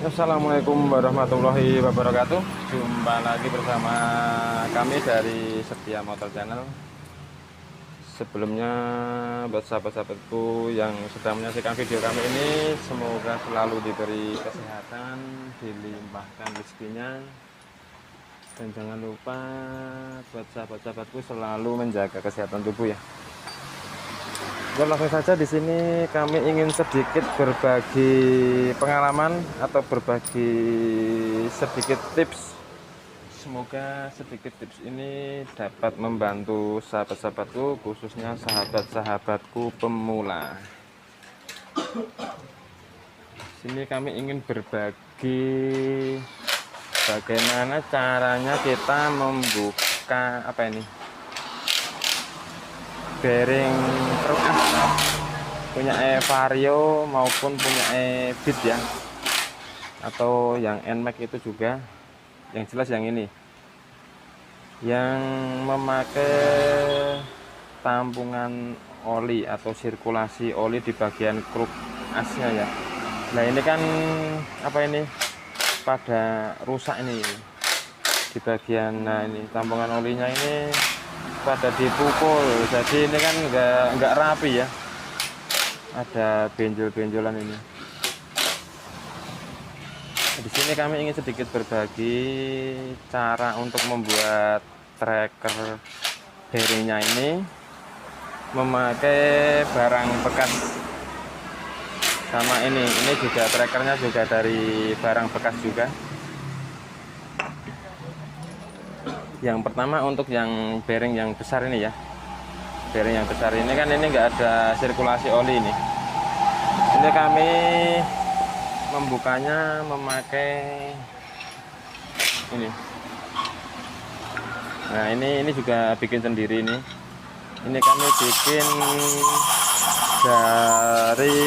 Assalamualaikum warahmatullahi wabarakatuh. Jumpa lagi bersama kami dari Setia Motor Channel. Sebelumnya buat sahabat-sahabatku yang sedang menyaksikan video kami ini, semoga selalu diberi kesehatan, dilimpahkan rezekinya, dan jangan lupa buat sahabat-sahabatku selalu menjaga kesehatan tubuh ya. Langsung saja di sini kami ingin sedikit berbagi pengalaman atau berbagi sedikit tips. Semoga sedikit tips ini dapat membantu sahabat-sahabatku, khususnya sahabat-sahabatku pemula. Sini kami ingin berbagi bagaimana caranya kita membuka bearing truk punya Vario maupun punya Beat ya, atau yang NMAX itu juga. Yang jelas yang ini yang memakai tampungan oli atau sirkulasi oli di bagian kruk asnya ya. Nah ini kan pada rusak ini di bagian, nah ini tampungan olinya ini pada dipukul, jadi ini kan nggak rapi ya, ada benjol-benjolan ini. Di sini kami ingin sedikit berbagi cara untuk membuat tracker bearingnya ini memakai barang bekas. Sama ini juga trackernya juga dari barang bekas juga. Yang pertama untuk yang bearing yang besar ini ya, bearing yang besar ini kan ini nggak ada sirkulasi oli ini. Ini kami membukanya memakai ini. Nah ini juga bikin sendiri ini. Ini kami bikin dari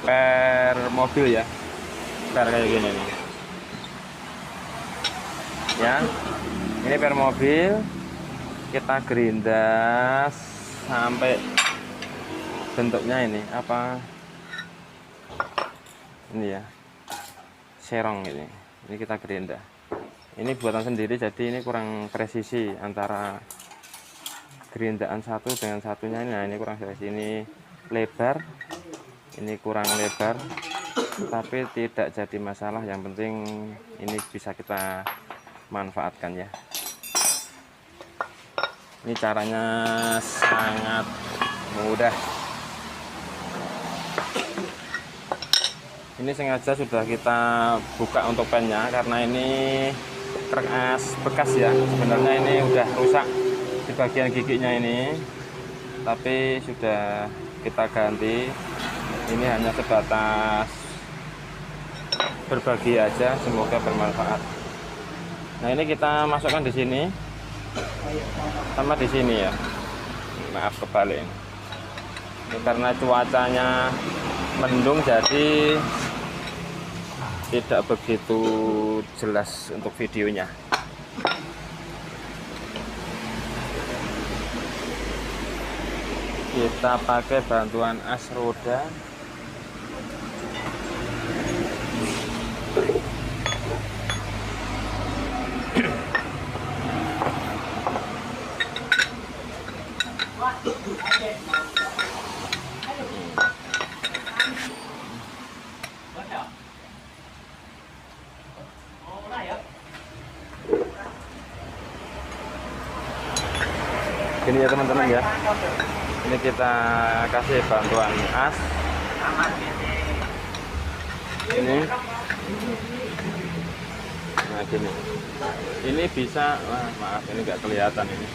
per mobil ya, per kayak gini nih. Ya, ini per mobil kita gerindas sampai bentuknya ini ini ya, serong ini kita gerinda. Ini buatan sendiri, jadi ini kurang presisi antara gerindaan satu dengan satunya. Nah ini kurang presisi, ini lebar, ini kurang lebar, tapi tidak jadi masalah. Yang penting ini bisa kita manfaatkan ya. Ini caranya sangat mudah. Ini sengaja sudah kita buka untuk pennya karena ini keras bekas ya. Sebenarnya ini udah rusak di bagian giginya ini, tapi sudah kita ganti. Ini hanya sebatas berbagi aja, semoga bermanfaat. Nah ini kita masukkan di sini sama di sini ya. Maaf kebalik ini karena cuacanya mendung, jadi tidak begitu jelas untuk videonya. Kita pakai bantuan as roda. Gini ya teman-teman ya, ini kita kasih bantuan as ini. Nah gini, ini bisa, maaf ini nggak kelihatan ini.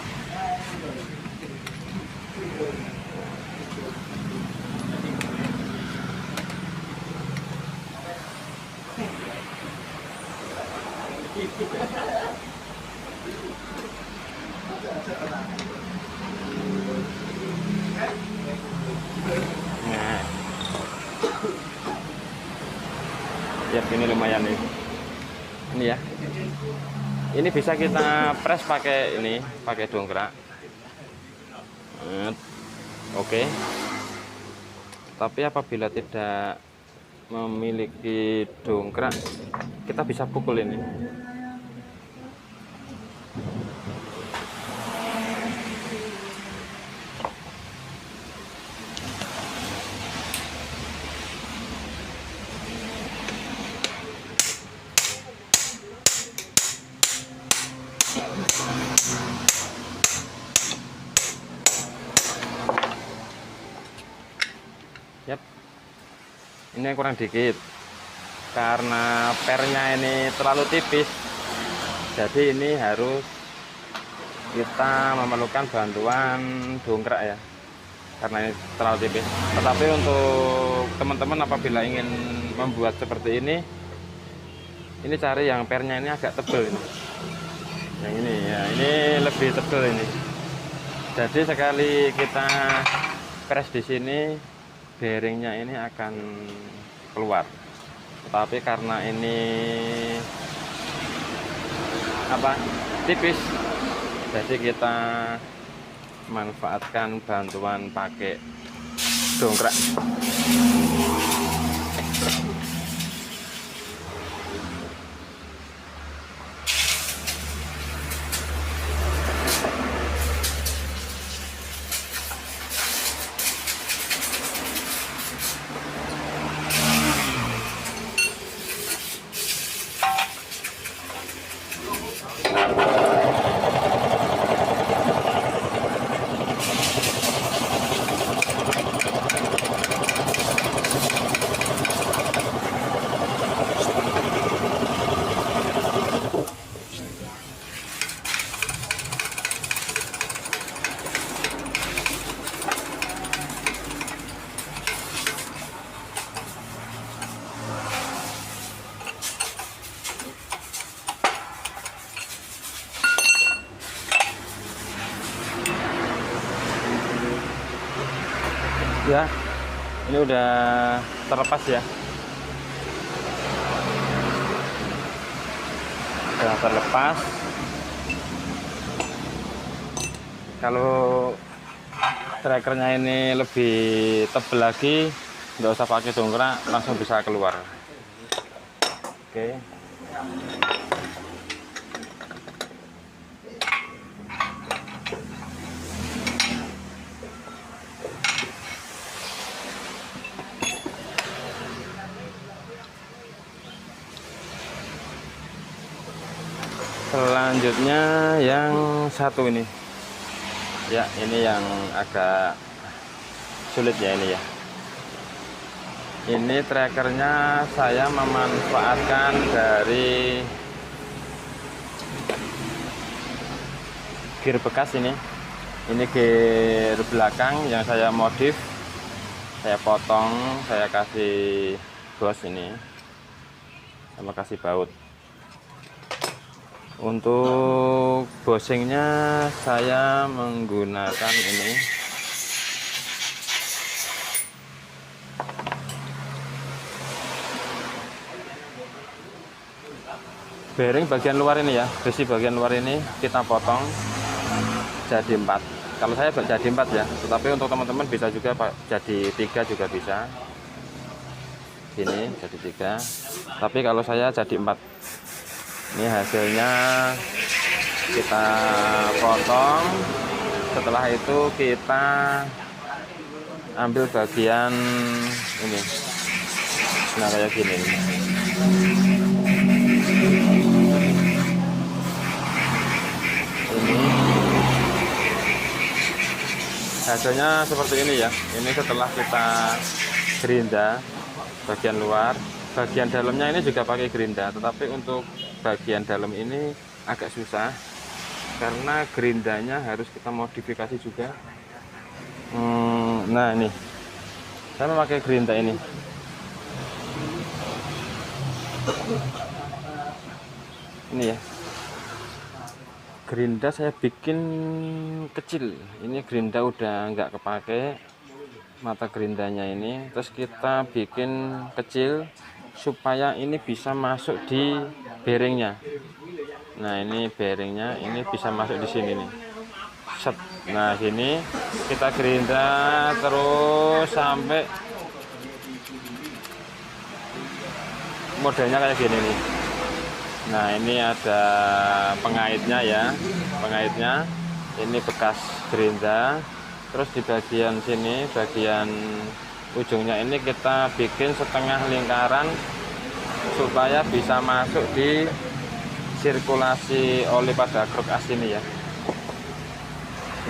Nah, ya ini lumayan nih. Ini ya. Ini bisa kita press pakai pakai dongkrak. Oke. Tapi apabila tidak memiliki dongkrak, kita bisa pukul ini. Yap, ini kurang dikit karena pernya ini terlalu tipis, jadi ini harus kita memerlukan bantuan dongkrak ya, karena ini terlalu tipis. Tetapi untuk teman-teman apabila ingin membuat seperti ini cari yang pernya ini agak tebal ini. Yang ini ya, ini lebih tebal ini. Jadi sekali kita press di sini, bearingnya ini akan keluar. Tapi karena ini tipis, jadi kita manfaatkan bantuan pakai dongkrak. Ya, ini udah terlepas ya, udah terlepas. Kalau trackernya ini lebih tebal lagi, nggak usah pakai dongkrak, langsung bisa keluar. Oke. Selanjutnya yang satu ini ya, ini yang agak sulit ya ini ya. Ini trackernya saya memanfaatkan dari gear bekas ini gear belakang yang saya modif, saya potong, saya kasih gos ini sama kasih baut. Untuk bosingnya saya menggunakan ini bearing bagian luar ini ya, besi bagian luar ini kita potong jadi 4. Kalau saya jadi 4 ya, tetapi untuk teman-teman bisa juga jadi 3 juga bisa. Ini jadi 3, tapi kalau saya jadi 4. Ini hasilnya kita potong. Setelah itu kita ambil bagian ini, nah kayak gini. Ini hasilnya seperti ini ya. Ini setelah kita gerinda bagian luar, bagian dalamnya ini juga pakai gerinda, tetapi untuk bagian dalam ini agak susah karena gerindanya harus kita modifikasi juga. Nah ini saya memakai gerinda ini. Ini ya, gerinda saya bikin kecil. Ini gerinda udah nggak kepake mata gerindanya ini, terus kita bikin kecil supaya ini bisa masuk di bearingnya. Nah ini bearingnya ini bisa masuk di sini nih. Set. Nah sini kita gerinda terus sampai modelnya kayak gini nih. Nah ini ada pengaitnya ya, pengaitnya ini bekas gerinda. Terus di bagian sini, bagian ujungnya ini kita bikin setengah lingkaran supaya bisa masuk di sirkulasi oli pada kruk as ini ya.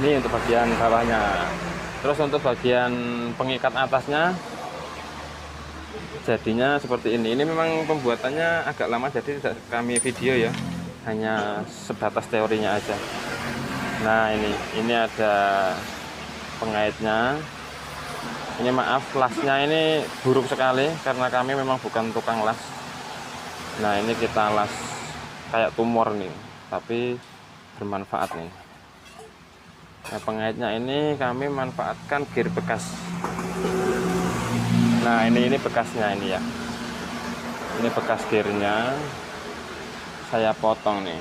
Ini untuk bagian bawahnya. Terus untuk bagian pengikat atasnya jadinya seperti ini. Ini memang pembuatannya agak lama, jadi tidak kami video ya, hanya sebatas teorinya aja. Nah ini ada pengaitnya. Ini maaf, lasnya ini buruk sekali karena kami memang bukan tukang las. Nah ini kita las kayak tumor nih, tapi bermanfaat nih. Nah pengaitnya ini kami manfaatkan gear bekas. Nah ini bekasnya ini ya, ini bekas gearnya saya potong nih.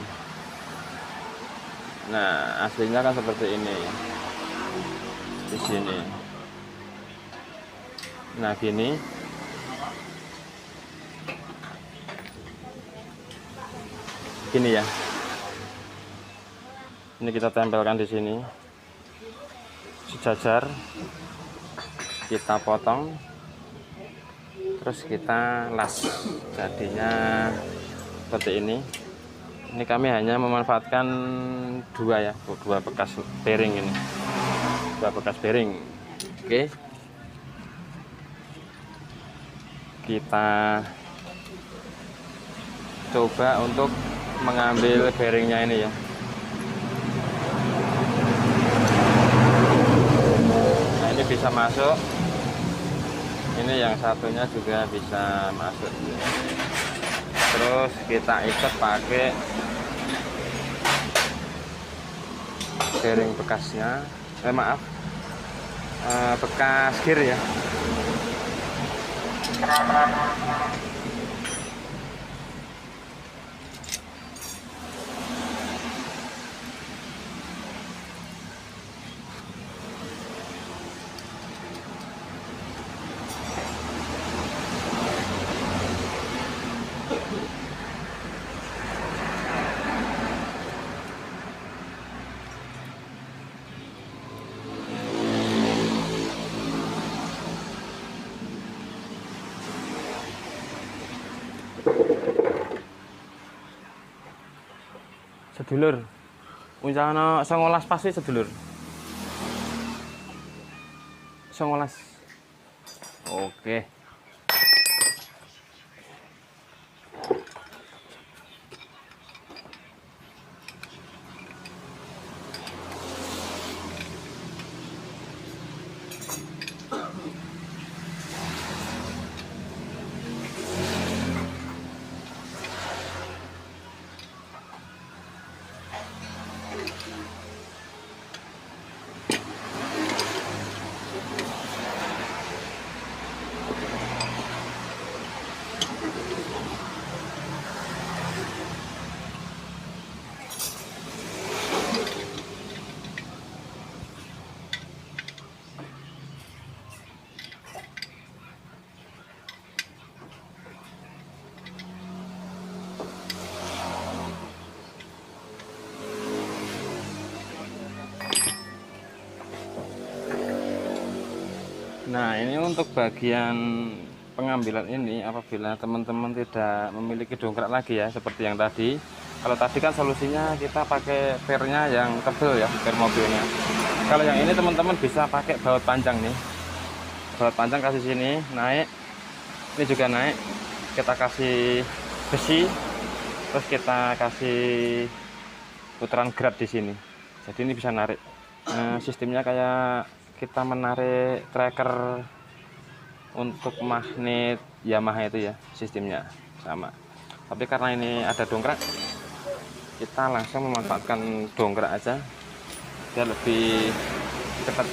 Nah aslinya kan seperti ini di sini. Nah gini, gini ya. Ini kita tempelkan di sini sejajar, kita potong, terus kita las, jadinya seperti ini. Ini kami hanya memanfaatkan dua ya, dua bekas bearing ini, dua bekas bearing. Oke, kita coba untuk mengambil bearingnya ini ya. Nah ini bisa masuk, ini yang satunya juga bisa masuk. Terus kita ikat pakai bearing bekasnya, bekas gear ya. Sedulur, uncana 19 pasti sedulur. 19. Oke. Nah ini untuk bagian pengambilan ini, apabila teman-teman tidak memiliki dongkrak lagi ya seperti yang tadi. Kalau tadi kan solusinya kita pakai pernya yang tebal ya, per mobilnya. Kalau yang ini teman-teman bisa pakai baut panjang nih, baut panjang kasih sini, naik, ini juga naik, kita kasih besi, terus kita kasih putaran gerat di sini, jadi ini bisa narik. Sistemnya kayak kita menarik tracker untuk magnet Yamaha itu ya, sistemnya sama. Tapi karena ini ada dongkrak, kita langsung memanfaatkan dongkrak aja biar lebih cepat.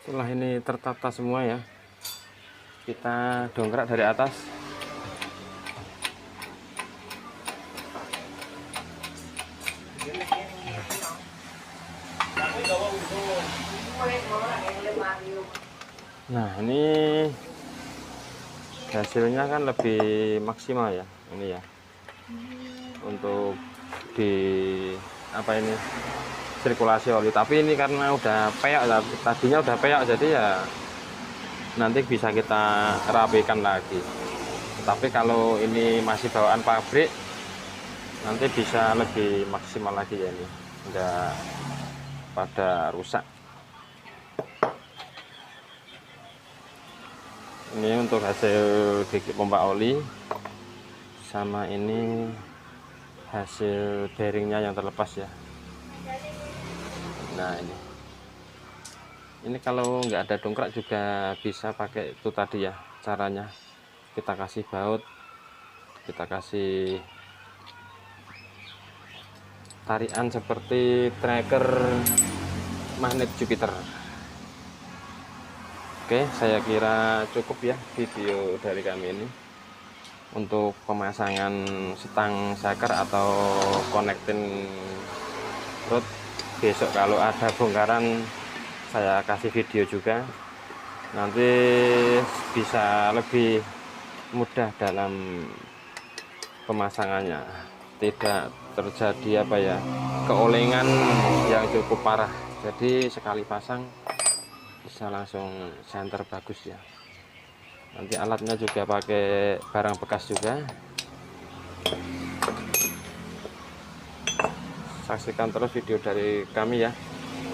Setelah ini tertata semua ya, kita dongkrak dari atas. Nah, ini hasilnya kan lebih maksimal ya, ini ya, untuk di apa ini, sirkulasi oli. Tapi ini karena udah peak, tadinya udah peak, jadi ya nanti bisa kita rapikan lagi. Tapi kalau ini masih bawaan pabrik, nanti bisa lebih maksimal lagi ya, ini enggak pada rusak. Ini untuk hasil gigi pompa oli, sama ini hasil bearingnya yang terlepas ya. Nah, ini kalau nggak ada dongkrak juga bisa pakai itu tadi ya caranya. Kita kasih baut, kita kasih tarikan seperti tracker magnet Jupiter. Oke, saya kira cukup ya video dari kami ini untuk pemasangan stang shaker atau connecting rod. Besok kalau ada bongkaran saya kasih video juga, nanti bisa lebih mudah dalam pemasangannya, tidak terjadi apa ya, keolengan yang cukup parah. Jadi sekali pasang bisa langsung center bagus ya. Nanti alatnya juga pakai barang bekas juga. Saksikan terus video dari kami ya.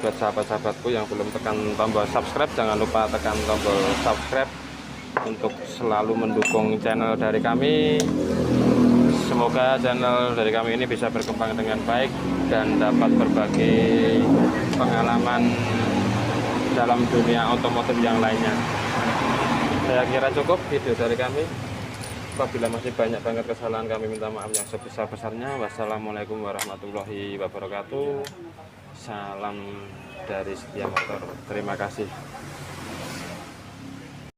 Buat sahabat-sahabatku yang belum tekan tombol subscribe, jangan lupa tekan tombol subscribe untuk selalu mendukung channel dari kami. Semoga channel dari kami ini bisa berkembang dengan baik dan dapat berbagi pengalaman dalam dunia otomotif yang lainnya. Saya kira cukup video dari kami. Apabila masih banyak banget kesalahan, kami minta maaf yang sebesar-besarnya. Wassalamualaikum warahmatullahi wabarakatuh. Salam dari Setia Motor. Terima kasih.